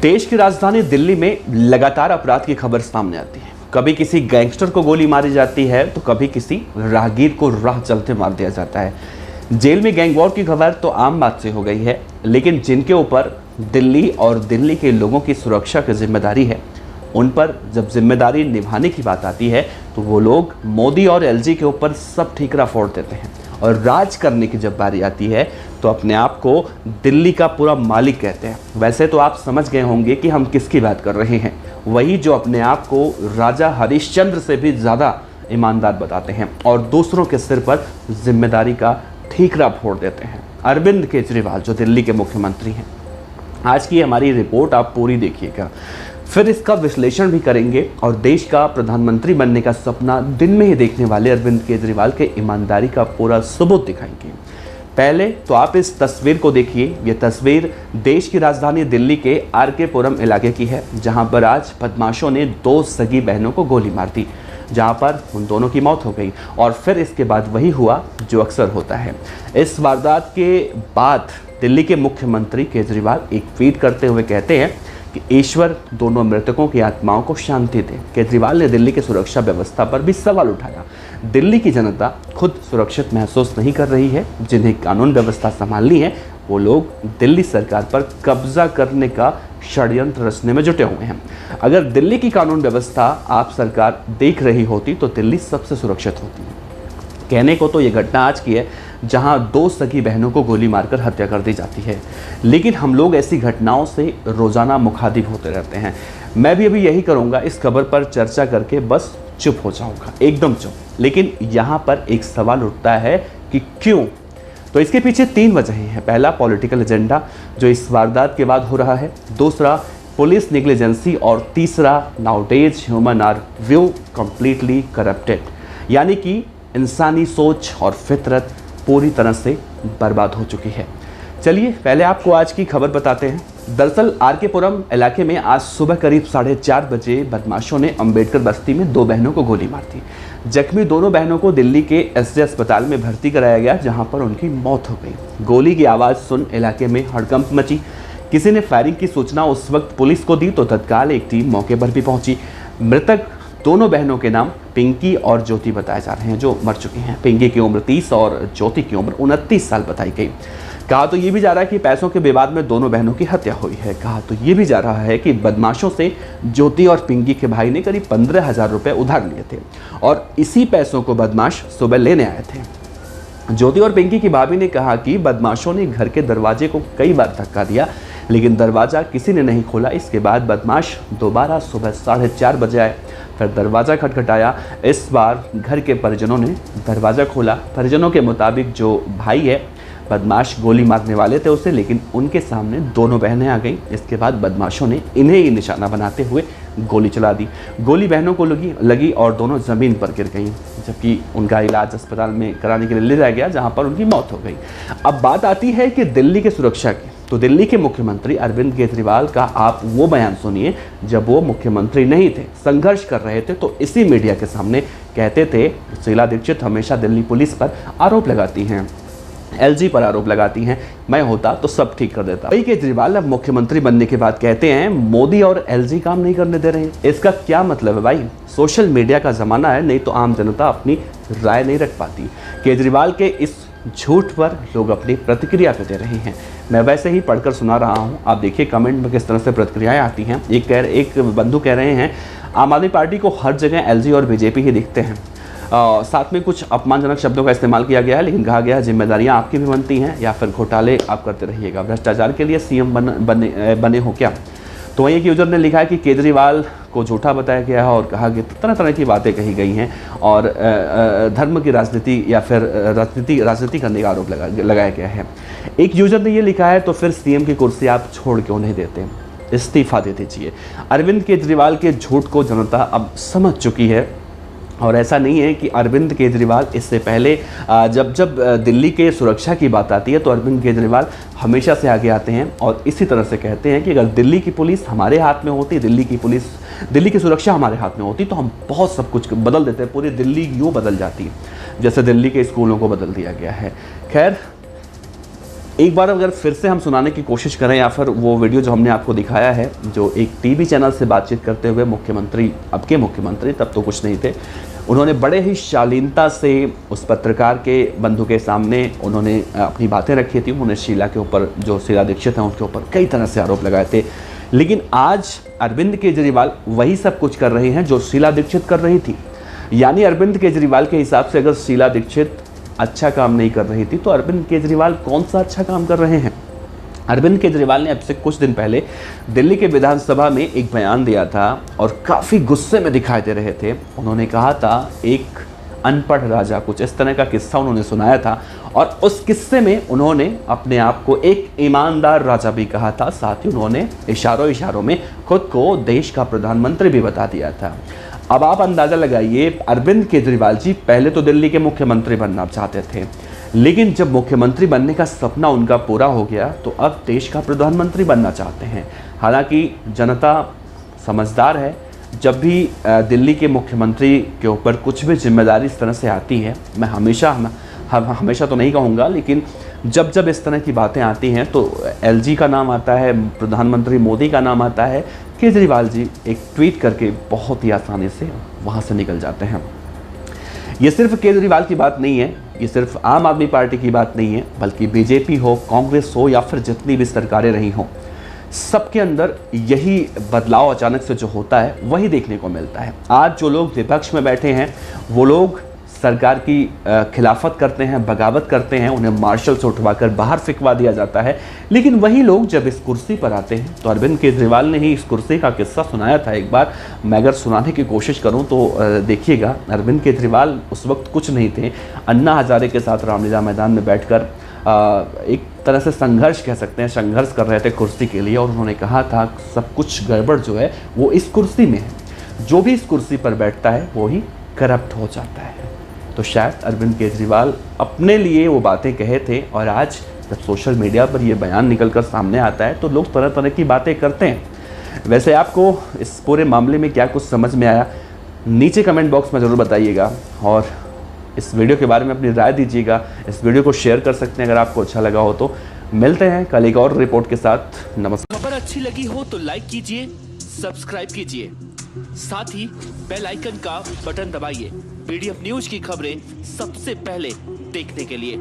देश की राजधानी दिल्ली में लगातार अपराध की खबर सामने आती है। कभी किसी गैंगस्टर को गोली मारी जाती है तो कभी किसी राहगीर को राह चलते मार दिया जाता है। जेल में गैंग वॉर की खबर तो आम बात से हो गई है, लेकिन जिनके ऊपर दिल्ली और दिल्ली के लोगों की सुरक्षा की जिम्मेदारी है, उन पर जब जिम्मेदारी निभाने की बात आती है तो वो लोग मोदी और एलजी के ऊपर सब ठीकरा फोड़ देते हैं और राज करने की जब बारी आती है तो अपने आप को दिल्ली का पूरा मालिक कहते हैं। वैसे तो आप समझ गए होंगे कि हम किसकी बात कर रहे हैं, वही जो अपने आप को राजा हरिश्चंद्र से भी ज़्यादा ईमानदार बताते हैं और दूसरों के सिर पर जिम्मेदारी का ठीकरा फोड़ देते हैं। अरविंद केजरीवाल जो दिल्ली के मुख्यमंत्री हैं। आज की हमारी रिपोर्ट आप पूरी देखिएगा, फिर इसका विश्लेषण भी करेंगे और देश का प्रधानमंत्री बनने का सपना दिन में ही देखने वाले अरविंद केजरीवाल के ईमानदारी का पूरा सबूत दिखाएंगे। पहले तो आप इस तस्वीर को देखिए। ये तस्वीर देश की राजधानी दिल्ली के आरके पुरम इलाके की है, जहां पर आज बदमाशों ने दो सगी बहनों को गोली मार दी, जहां पर उन दोनों की मौत हो गई। और फिर इसके बाद वही हुआ जो अक्सर होता है। इस वारदात के बाद दिल्ली के मुख्यमंत्री केजरीवाल एक ट्वीट करते हुए कहते हैं कि ईश्वर दोनों मृतकों की आत्माओं को शांति दे। केजरीवाल ने दिल्ली की सुरक्षा व्यवस्था पर भी सवाल उठाया। दिल्ली की जनता खुद सुरक्षित महसूस नहीं कर रही है। जिन्हें कानून व्यवस्था संभालनी है वो लोग दिल्ली सरकार पर कब्जा करने का षड्यंत्र रचने में जुटे हुए हैं। अगर दिल्ली की कानून व्यवस्था आप सरकार देख रही होती तो दिल्ली सबसे सुरक्षित होती। कहने को तो ये घटना आज की है जहां दो सगी बहनों को गोली मारकर हत्या कर दी जाती है, लेकिन हम लोग ऐसी घटनाओं से रोजाना मुखातिब होते रहते हैं। मैं भी अभी यही करूंगा, इस खबर पर चर्चा करके बस चुप हो जाऊंगा, एकदम चुप। लेकिन यहां पर एक सवाल उठता है कि क्यों? तो इसके पीछे तीन वजहें हैं। पहला, पॉलिटिकल एजेंडा जो इस वारदात के बाद हो रहा है। दूसरा, पुलिस नेग्लिजेंसी। और तीसरा, nowadays human are view completely corrupted, यानी कि इंसानी सोच और फितरत पूरी तरह से बर्बाद हो चुकी है। चलिए पहले आपको आज की खबर बताते हैं। दरअसल आरके पुरम इलाके में आज सुबह करीब 4:30 बजे बदमाशों ने अंबेडकर बस्ती में दो बहनों को गोली मार दी। जख्मी दोनों बहनों को दिल्ली के एसजे अस्पताल में भर्ती कराया गया, जहां पर उनकी मौत हो गई। गोली की आवाज़ सुन इलाके में हड़कंप मची। किसी ने फायरिंग की सूचना उस वक्त पुलिस को दी तो तत्काल एक टीम मौके पर भी पहुंची। मृतक दोनों बहनों के नाम पिंकी और ज्योति बताए जा रहे हैं, जो मर चुकी हैं। पिंकी की उम्र 30 और ज्योति की उम्र 29 साल बताई गई। कहा तो ये भी जा रहा है कि पैसों के विवाद में दोनों बहनों की हत्या हुई है। कहा तो ये भी जा रहा है कि बदमाशों से ज्योति और पिंकी के भाई ने करीब 15,000 रुपये उधार लिए थे और इसी पैसों को बदमाश सुबह लेने आए थे। ज्योति और पिंकी की भाभी ने कहा कि बदमाशों ने घर के दरवाजे को कई बार धक्का दिया, लेकिन दरवाज़ा किसी ने नहीं खोला। इसके बाद बदमाश दोबारा सुबह 4:30 बजे आए, फिर दरवाज़ा खटखटाया। इस बार घर के परिजनों ने दरवाज़ा खोला। परिजनों के मुताबिक जो भाई है, बदमाश गोली मारने वाले थे उसे, लेकिन उनके सामने दोनों बहनें आ गईं। इसके बाद बदमाशों ने इन्हें ही निशाना बनाते हुए गोली चला दी। गोली बहनों को लगी और दोनों ज़मीन पर गिर गईं, जबकि उनका इलाज अस्पताल में कराने के लिए ले जाया गया, जहां पर उनकी मौत हो गई। अब बात आती है कि दिल्ली की सुरक्षा की। तो दिल्ली के मुख्यमंत्री अरविंद केजरीवाल का आप वो बयान सुनिए जब वो मुख्यमंत्री नहीं थे, संघर्ष कर रहे थे, तो इसी मीडिया के सामने कहते थे शीला दीक्षित हमेशा दिल्ली पुलिस पर आरोप लगाती हैं, एलजी पर आरोप लगाती हैं, मैं होता तो सब ठीक कर देता। वही केजरीवाल अब मुख्यमंत्री बनने के बाद कहते हैं मोदी और एलजी काम नहीं करने दे रहे हैं। इसका क्या मतलब है भाई? सोशल मीडिया का ज़माना है, नहीं तो आम जनता अपनी राय नहीं रख पाती। केजरीवाल के इस झूठ पर लोग अपनी प्रतिक्रिया पे दे रहे हैं। मैं वैसे ही पढ़कर सुना रहा हूँ, आप देखिए कमेंट में किस तरह से प्रतिक्रियाएं आती हैं। एक बंधु कह रहे हैं आम आदमी पार्टी को हर जगह एलजी और बीजेपी ही दिखते हैं। साथ में कुछ अपमानजनक शब्दों का इस्तेमाल किया गया है, लेकिन कहा गया है जिम्मेदारियां आपकी भी बनती हैं या फिर घोटाले आप करते रहिएगा। भ्रष्टाचार के लिए सीएम बने हो क्या? तो वहीं एक यूजर ने लिखा है कि केजरीवाल को झूठा बताया गया है और कहा कि तरह तरह की बातें कही गई हैं और धर्म की राजनीति या फिर राजनीति करने का आरोप लगाया गया है। एक यूजर ने ये लिखा है तो फिर सीएम की कुर्सी आप छोड़ क्यों नहीं देते, इस्तीफा दे दीजिए। अरविंद केजरीवाल के झूठ को जनता अब समझ चुकी है और ऐसा नहीं है कि अरविंद केजरीवाल इससे पहले जब दिल्ली के सुरक्षा की बात आती है तो अरविंद केजरीवाल हमेशा से आगे आते हैं और इसी तरह से कहते हैं कि अगर दिल्ली की पुलिस हमारे हाथ में होती, दिल्ली की सुरक्षा हमारे हाथ में होती तो हम बहुत सब कुछ बदल देते, पूरी दिल्ली यूँ बदल जाती, जैसे दिल्ली के स्कूलों को बदल दिया गया है। खैर एक बार अगर फिर से हम सुनाने की कोशिश करें या फिर वो वीडियो जो हमने आपको दिखाया है, जो एक टीवी चैनल से बातचीत करते हुए मुख्यमंत्री, अब के मुख्यमंत्री, तब तो कुछ नहीं थे, उन्होंने बड़े ही शालीनता से उस पत्रकार के बंधु के सामने उन्होंने अपनी बातें रखी थी। उन्होंने शीला के ऊपर, जो शीला दीक्षित हैं उनके ऊपर कई तरह से आरोप लगाए थे। लेकिन आज अरविंद केजरीवाल वही सब कुछ कर रहे हैं जो शीला दीक्षित कर रही थी। यानी अरविंद केजरीवाल के हिसाब से अगर शीला दीक्षित अच्छा काम नहीं कर रही थी तो अरविंद केजरीवाल कौन सा अच्छा काम कर रहे हैं। अरविंद केजरीवाल ने अब से कुछ दिन पहले दिल्ली के विधानसभा में एक बयान दिया था और काफ़ी गुस्से में दिखाई दे रहे थे। उन्होंने कहा था एक अनपढ़ राजा, कुछ इस तरह का किस्सा उन्होंने सुनाया था और उस किस्से में उन्होंने अपने आप को एक ईमानदार राजा भी कहा था। साथ ही उन्होंने इशारों इशारों में खुद को देश का प्रधानमंत्री भी बता दिया था। अब आप अंदाज़ा लगाइए, अरविंद केजरीवाल जी पहले तो दिल्ली के मुख्यमंत्री बनना चाहते थे, लेकिन जब मुख्यमंत्री बनने का सपना उनका पूरा हो गया तो अब देश का प्रधानमंत्री बनना चाहते हैं। हालांकि जनता समझदार है, जब भी दिल्ली के मुख्यमंत्री के ऊपर कुछ भी जिम्मेदारी इस तरह से आती है, मैं हमेशा तो नहीं कहूँगा, लेकिन जब इस तरह की बातें आती हैं तो एलजी का नाम आता है, प्रधानमंत्री मोदी का नाम आता है, केजरीवाल जी एक ट्वीट करके बहुत ही आसानी से वहाँ से निकल जाते हैं। ये सिर्फ केजरीवाल की बात नहीं है, ये सिर्फ आम आदमी पार्टी की बात नहीं है, बल्कि बीजेपी हो, कांग्रेस हो या फिर जितनी भी सरकारें रही हों, सबके अंदर यही बदलाव अचानक से जो होता है वही देखने को मिलता है। आज जो लोग विपक्ष में बैठे हैं वो लोग सरकार की खिलाफत करते हैं, बगावत करते हैं, उन्हें मार्शल से उठवाकर बाहर फेंकवा दिया जाता है। लेकिन वही लोग जब इस कुर्सी पर आते हैं, तो अरविंद केजरीवाल ने ही इस कुर्सी का किस्सा सुनाया था एक बार। मैं अगर सुनाने की कोशिश करूं तो देखिएगा, अरविंद केजरीवाल उस वक्त कुछ नहीं थे, अन्ना हजारे के साथ रामलीला मैदान में बैठकर एक तरह से संघर्ष कह सकते हैं, संघर्ष कर रहे थे कुर्सी के लिए। और उन्होंने कहा था सब कुछ गड़बड़ जो है वो इस कुर्सी में है, जो भी इस कुर्सी पर बैठता है वो ही करप्ट हो जाता है। तो शायद अरविंद केजरीवाल अपने लिए वो बातें कहे थे और आज जब सोशल मीडिया पर ये बयान निकलकर सामने आता है तो लोग तरह तरह की बातें करते हैं। वैसे आपको इस पूरे मामले में क्या कुछ समझ में आया, नीचे कमेंट बॉक्स में ज़रूर बताइएगा और इस वीडियो के बारे में अपनी राय दीजिएगा। इस वीडियो को शेयर कर सकते हैं अगर आपको अच्छा लगा हो तो। मिलते हैं कल एक और रिपोर्ट के साथ। नमस्कार। खबर अच्छी लगी हो तो लाइक कीजिए, सब्सक्राइब कीजिए, साथ ही बेल आइकन का बटन दबाइए पीडीएफ न्यूज की खबरें सबसे पहले देखने के लिए।